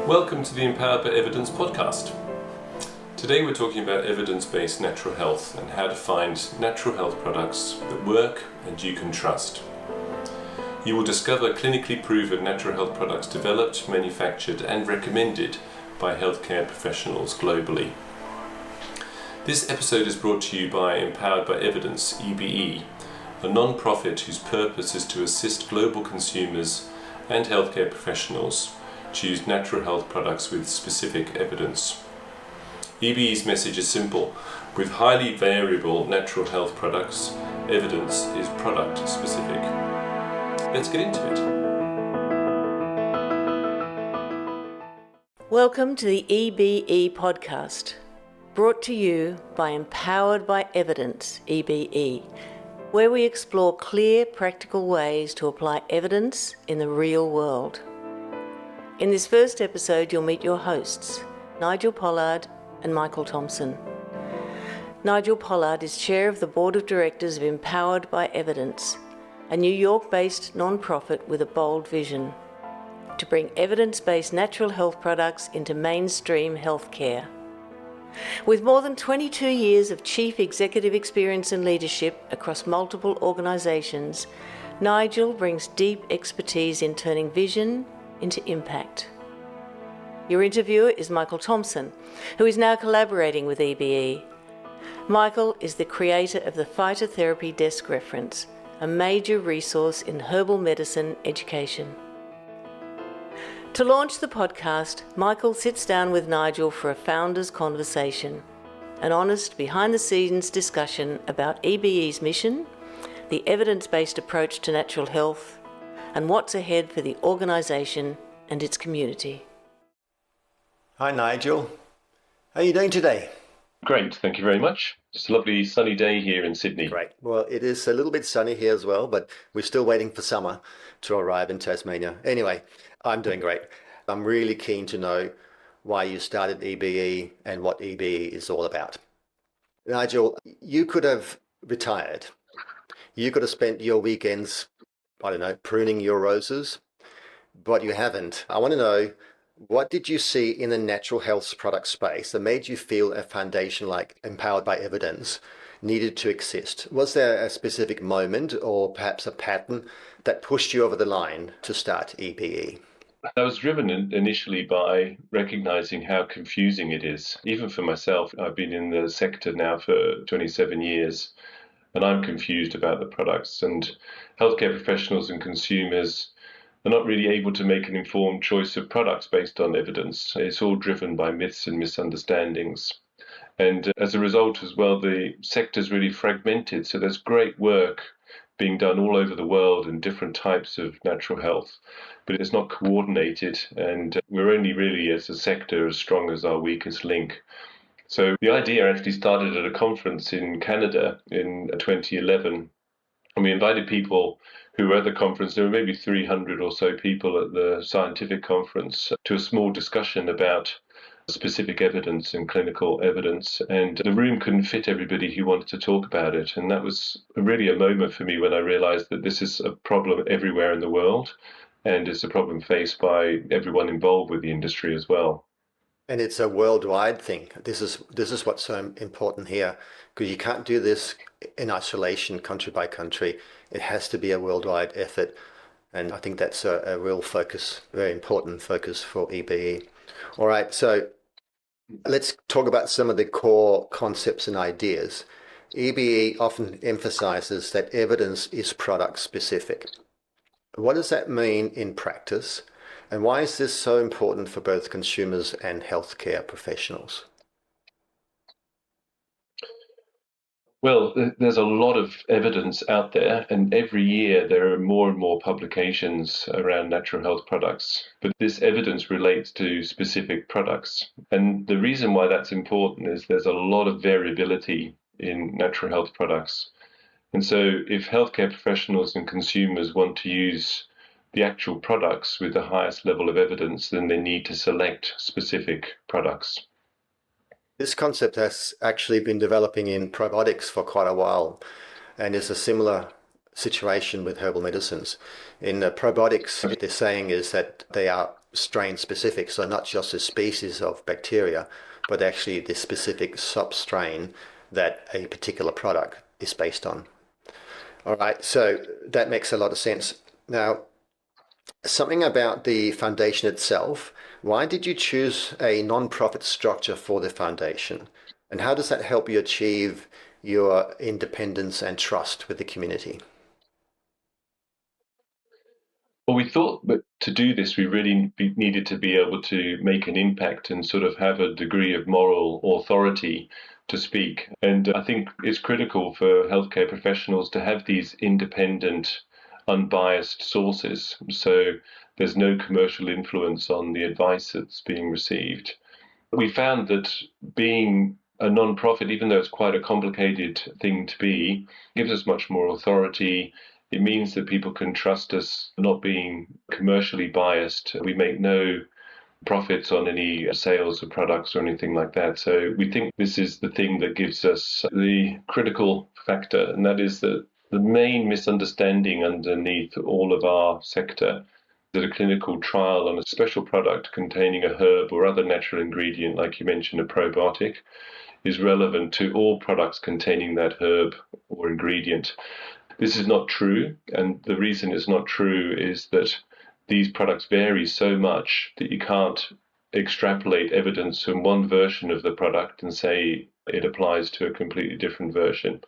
Welcome to the Empowered by Evidence podcast. Today we're talking about evidence-based natural health and how to find natural health products that work and you can trust. You will discover clinically proven natural health products developed, manufactured and recommended by healthcare professionals globally. This episode is brought to you by Empowered by Evidence, EBE, a non-profit whose purpose is to assist global consumers and healthcare professionals choose natural health products with specific evidence. EBE's message is simple. With highly variable natural health products, evidence is product specific. Let's get into it. Welcome to the EBE Podcast, brought to you by Empowered by Evidence, EBE, where we explore clear, practical ways to apply evidence in the real world. In this first episode, you'll meet your hosts, Nigel Pollard and Michael Thomsen. Nigel Pollard is chair of the board of directors of Empowered by Evidence, a New York-based non-profit with a bold vision to bring evidence-based natural health products into mainstream healthcare. With more than 22 years of chief executive experience and leadership across multiple organizations, Nigel brings deep expertise in turning vision into impact. Your interviewer is Michael Thomsen, who is now collaborating with EBE. Michael is the creator of the Phytotherapy Desk Reference, a major resource in herbal medicine education. To launch the podcast, Michael sits down with Nigel for a founder's conversation, an honest behind-the-scenes discussion about EBE's mission, the evidence-based approach to natural health, and what's ahead for the organisation and its community. Hi Nigel, how are you doing today? Great, thank you very much. It's a lovely sunny day here in Sydney. Great. Well, it is a little bit sunny here as well, but we're still waiting for summer to arrive in Tasmania. Anyway, I'm doing great. I'm really keen to know why you started EBE and what EBE is all about. Nigel, you could have retired. You could have spent your weekends, pruning your roses, but you haven't. I want to know, what did you see in the natural health product space that made you feel a foundation like Empowered by Evidence needed to exist? Was there a specific moment or perhaps a pattern that pushed you over the line to start EBE? I was driven initially by recognizing how confusing it is. Even for myself, I've been in the sector now for 27 years. And I'm confused about the products, and healthcare professionals and consumers are not really able to make an informed choice of products based on evidence. It's all driven by myths and misunderstandings. And as a result as well, the sector's really fragmented. So there's great work being done all over the world in different types of natural health, but it's not coordinated. And we're only really, as a sector, as strong as our weakest link. So the idea actually started at a conference in Canada in 2011. And we invited people who were at the conference. There were maybe 300 or so people at the scientific conference to a small discussion about specific evidence and clinical evidence. And the room couldn't fit everybody who wanted to talk about it. And that was really a moment for me when I realized that this is a problem everywhere in the world. And it's a problem faced by everyone involved with the industry as well. And it's a worldwide thing. This is what's so important here, because you can't do this in isolation, country by country. It has to be a worldwide effort. And I think that's a real focus, very important focus for EBE. All right, so let's talk about some of the core concepts and ideas. EBE often emphasizes that evidence is product specific. What does that mean in practice? And why is this so important for both consumers and healthcare professionals? Well, there's a lot of evidence out there, and every year there are more and more publications around natural health products. But this evidence relates to specific products. And the reason why that's important is there's a lot of variability in natural health products. And so if healthcare professionals and consumers want to use the actual products with the highest level of evidence, then they need to select specific products. This concept has actually been developing in probiotics for quite a while, and is a similar situation with herbal medicines. In probiotics, what they're saying is that they are strain specific, so not just a species of bacteria, but actually the specific substrain that a particular product is based on. All right, so that makes a lot of sense. Now, something about the foundation itself. Why did you choose a non-profit structure for the foundation? And how does that help you achieve your independence and trust with the community? Well, we thought that to do this, we really needed to be able to make an impact and sort of have a degree of moral authority to speak. And I think it's critical for healthcare professionals to have these independent, unbiased sources. So there's no commercial influence on the advice that's being received. We found that being a non-profit, even though it's quite a complicated thing to be, gives us much more authority. It means that people can trust us not being commercially biased. We make no profits on any sales of products or anything like that. So we think this is the thing that gives us the critical factor, and that is that the main misunderstanding underneath all of our sector that a clinical trial on a special product containing a herb or other natural ingredient, like you mentioned, a probiotic, is relevant to all products containing that herb or ingredient. This is not true, and the reason it's not true is that these products vary so much that you can't extrapolate evidence from one version of the product and say it applies to a completely different version.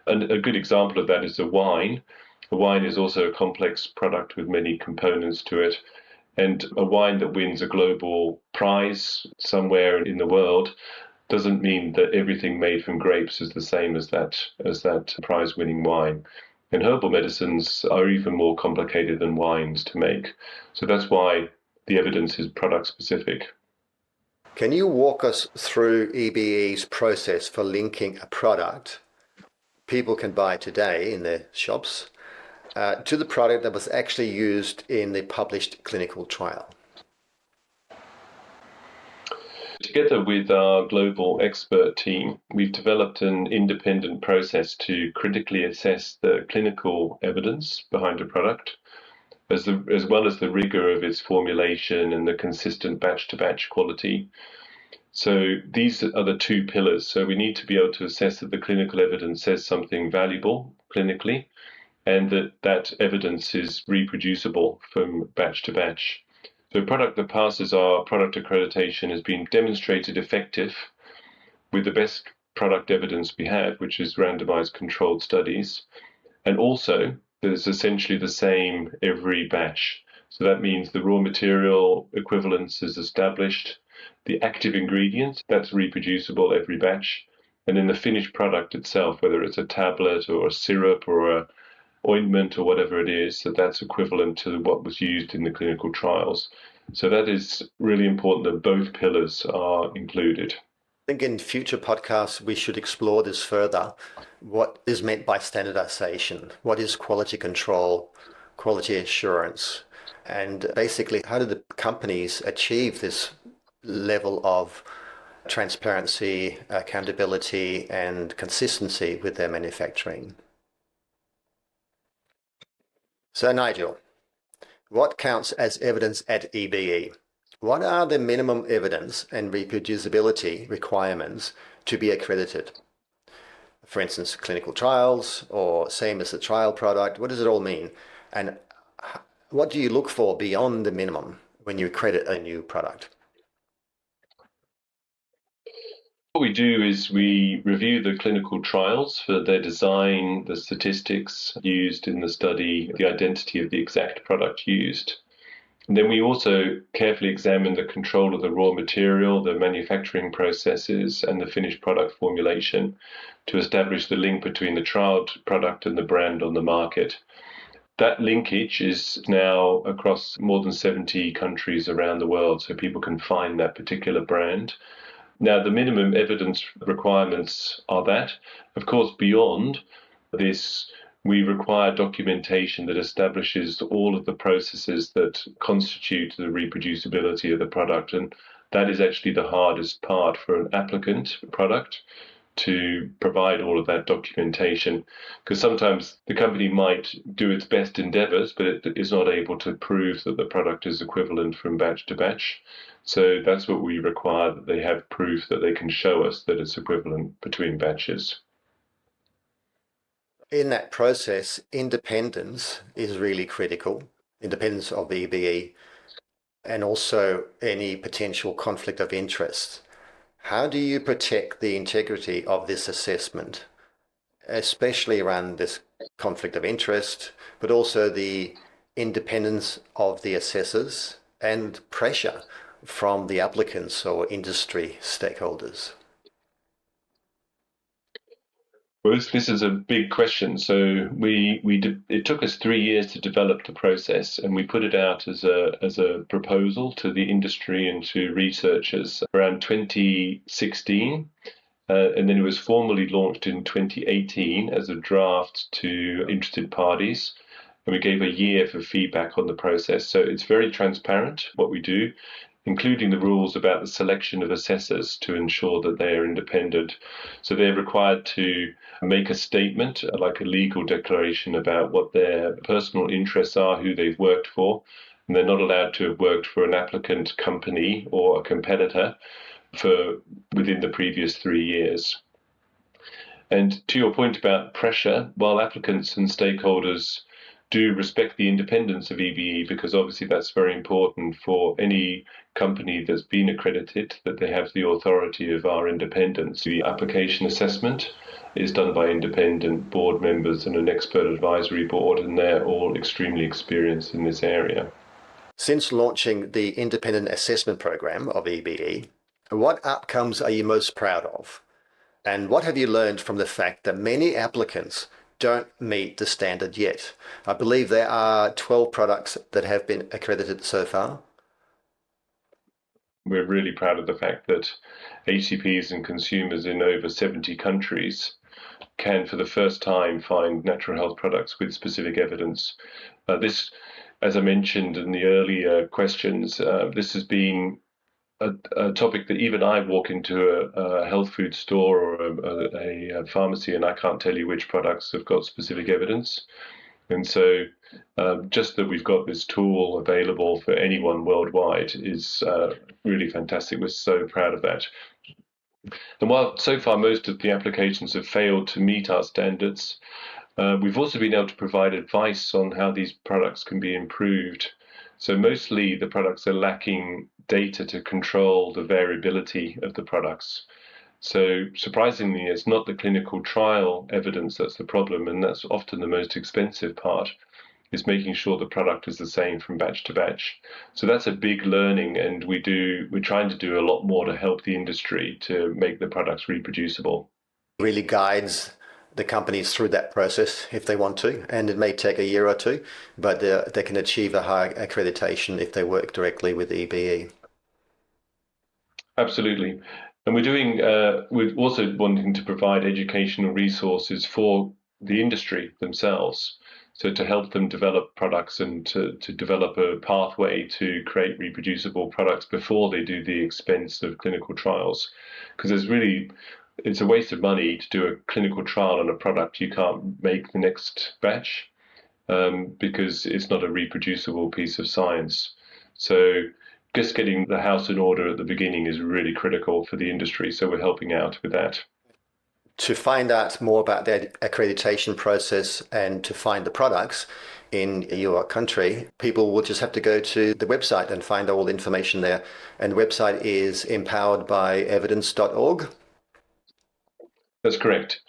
And a good example of that is the wine. The wine is also a complex product with many components to it. And a wine that wins a global prize somewhere in the world doesn't mean that everything made from grapes is the same as that prize-winning wine. And herbal medicines are even more complicated than wines to make. So that's why the evidence is product specific. Can you walk us through EBE's process for linking a product people can buy today in their shops to the product that was actually used in the published clinical trial? Together with our global expert team, we've developed an independent process to critically assess the clinical evidence behind a product, as well as the rigor of its formulation and the consistent batch-to-batch quality. So these are the two pillars. So we need to be able to assess that the clinical evidence says something valuable clinically, and that evidence is reproducible from batch to batch. So a product that passes our product accreditation has been demonstrated effective with the best product evidence we have, which is randomized controlled studies. And also, there's essentially the same every batch. So that means the raw material equivalence is established, the active ingredient, that's reproducible every batch, and then the finished product itself, whether it's a tablet or a syrup or a ointment or whatever it is, that's equivalent to what was used in the clinical trials. So that is really important that both pillars are included. I think in future podcasts, we should explore this further. What is meant by standardization? What is quality control, quality assurance? And basically, how do the companies achieve this level of transparency, accountability, and consistency with their manufacturing? So Nigel, what counts as evidence at EBE? What are the minimum evidence and reproducibility requirements to be accredited? For instance, clinical trials or same as the trial product, what does it all mean? And what do you look for beyond the minimum when you accredit a new product? What we do is we review the clinical trials for their design, the statistics used in the study, the identity of the exact product used. And then we also carefully examine the control of the raw material, the manufacturing processes, and the finished product formulation to establish the link between the trialed product and the brand on the market. That linkage is now across more than 70 countries around the world, so people can find that particular brand. Now, the minimum evidence requirements are that. Of course, beyond this, we require documentation that establishes all of the processes that constitute the reproducibility of the product. And that is actually the hardest part for an applicant product, to provide all of that documentation, because sometimes the company might do its best endeavors, but it is not able to prove that the product is equivalent from batch to batch. So that's what we require, that they have proof that they can show us that it's equivalent between batches. In that process, independence is really critical, independence of the EBE, and also any potential conflict of interest. How do you protect the integrity of this assessment, especially around this conflict of interest, but also the independence of the assessors and pressure from the applicants or industry stakeholders? Well, this is a big question. So it took us 3 years to develop the process, and we put it out as a proposal to the industry and to researchers around 2016. And then it was formally launched in 2018 as a draft to interested parties. And we gave a year for feedback on the process. So it's very transparent what we do, including the rules about the selection of assessors to ensure that they are independent. So they're required to make a statement, like a legal declaration about what their personal interests are, who they've worked for, and they're not allowed to have worked for an applicant company or a competitor for within the previous 3 years. And to your point about pressure, while applicants and stakeholders do respect the independence of EBE, because obviously that's very important for any company that's been accredited, that they have the authority of our independence. The application assessment is done by independent board members and an expert advisory board, and they're all extremely experienced in this area. Since launching the independent assessment program of EBE, what outcomes are you most proud of? And what have you learned from the fact that many applicants don't meet the standard yet? I believe there are 12 products that have been accredited so far. We're really proud of the fact that HCPs and consumers in over 70 countries can, for the first time, find natural health products with specific evidence. This, as I mentioned in the earlier questions, this has been a topic that even I walk into a health food store or a pharmacy and I can't tell you which products have got specific evidence. And so just that we've got this tool available for anyone worldwide is really fantastic. We're so proud of that. And while so far most of the applications have failed to meet our standards, we've also been able to provide advice on how these products can be improved. So mostly the products are lacking data to control the variability of the products. So surprisingly, it's not the clinical trial evidence that's the problem, and that's often the most expensive part, is making sure the product is the same from batch to batch. So that's a big learning, and we're trying to do a lot more to help the industry to make the products reproducible. Really guides the companies through that process if they want to, and it may take a year or two, but they can achieve a high accreditation if they work directly with EBE. Absolutely. And we're also wanting to provide educational resources for the industry themselves. So to help them develop products and to develop a pathway to create reproducible products before they do the expense of clinical trials. Because it's a waste of money to do a clinical trial on a product you can't make the next batch because it's not a reproducible piece of science. So just getting the house in order at the beginning is really critical for the industry. So we're helping out with that. To find out more about the accreditation process and to find the products in your country, people will just have to go to the website and find all the information there. And the website is empoweredbyevidence.org. That's correct.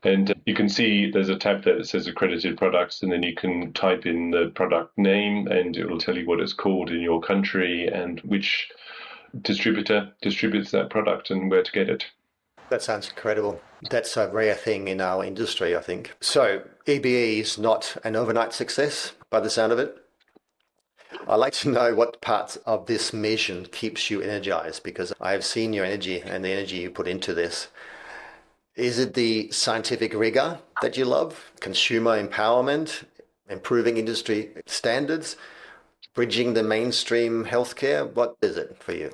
And you can see there's a tab there that says accredited products, and then you can type in the product name and it will tell you what it's called in your country and which distributor distributes that product and where to get it. That sounds incredible. That's a rare thing in our industry, I think. So EBE is not an overnight success by the sound of it. I'd like to know what parts of this mission keeps you energized, because I have seen your energy and the energy you put into this. Is it the scientific rigor that you love, consumer empowerment, improving industry standards, bridging the mainstream healthcare? What is it for you?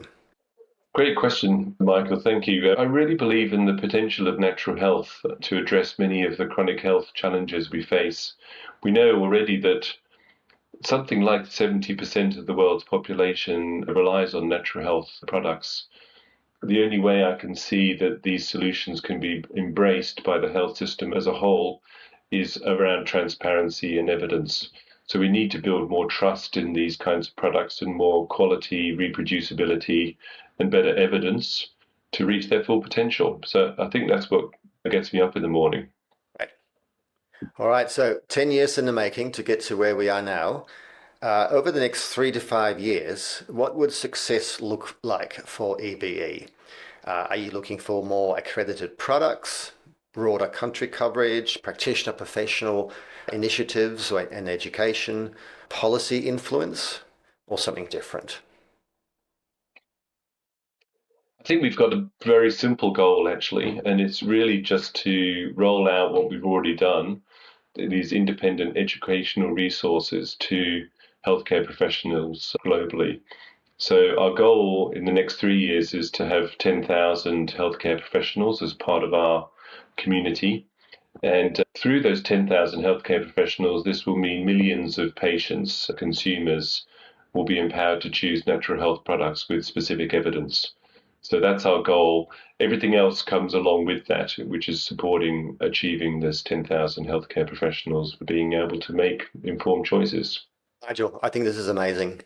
Great question, Michael. Thank you. I really believe in the potential of natural health to address many of the chronic health challenges we face. We know already that something like 70% of the world's population relies on natural health products. The only way I can see that these solutions can be embraced by the health system as a whole is around transparency and evidence. So we need to build more trust in these kinds of products and more quality, reproducibility, and better evidence to reach their full potential. So I think that's what gets me up in the morning. Right. All right, so 10 years in the making to get to where we are now. Over the next 3 to 5 years, what would success look like for EBE? Are you looking for more accredited products, broader country coverage, practitioner professional initiatives and education, policy influence, or something different? I think we've got a very simple goal, actually, and it's really just to roll out what we've already done, these independent educational resources to healthcare professionals globally. So our goal in the next 3 years is to have 10,000 healthcare professionals as part of our community. And through those 10,000 healthcare professionals, this will mean millions of patients, consumers, will be empowered to choose natural health products with specific evidence. So that's our goal. Everything else comes along with that, which is supporting achieving this 10,000 healthcare professionals being able to make informed choices. Nigel, I think this is amazing.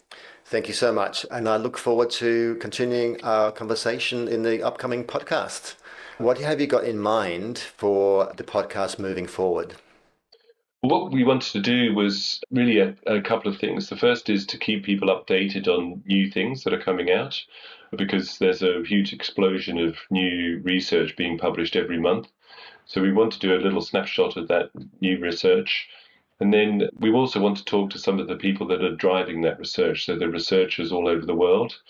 Thank you so much. And I look forward to continuing our conversation in the upcoming podcast. What have you got in mind for the podcast moving forward? What we wanted to do was really a couple of things. The first is to keep people updated on new things that are coming out, because there's a huge explosion of new research being published every month. So we want to do a little snapshot of that new research. And then we also want to talk to some of the people that are driving that research, so the researchers all over the world,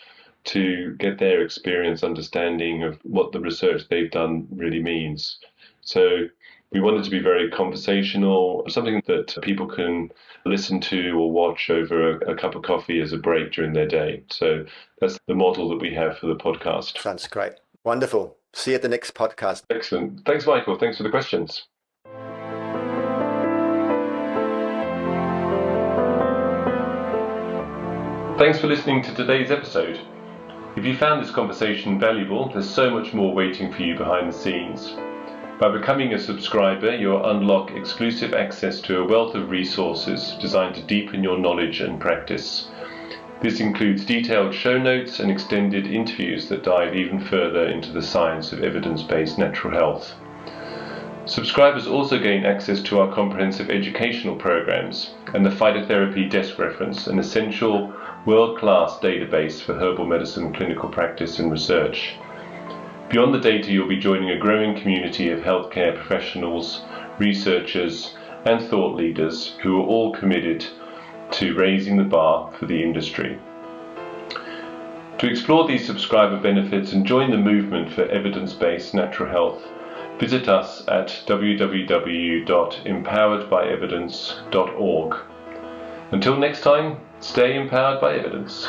to get their experience understanding of what the research they've done really means. So we want it to be very conversational, something that people can listen to or watch over a cup of coffee as a break during their day. So that's the model that we have for the podcast. Sounds great. Wonderful. See you at the next podcast. Excellent. Thanks, Michael. Thanks for the questions. Thanks for listening to today's episode. If you found this conversation valuable, there's so much more waiting for you behind the scenes. By becoming a subscriber, you'll unlock exclusive access to a wealth of resources designed to deepen your knowledge and practice. This includes detailed show notes and extended interviews that dive even further into the science of evidence-based natural health. Subscribers also gain access to our comprehensive educational programs and the Phytotherapy Desk Reference, an essential world-class database for herbal medicine clinical practice and research. Beyond the data, you'll be joining a growing community of healthcare professionals, researchers, and thought leaders who are all committed to raising the bar for the industry. To explore these subscriber benefits and join the movement for evidence-based natural health, visit us at www.empoweredbyevidence.org. Until next time, stay empowered by evidence.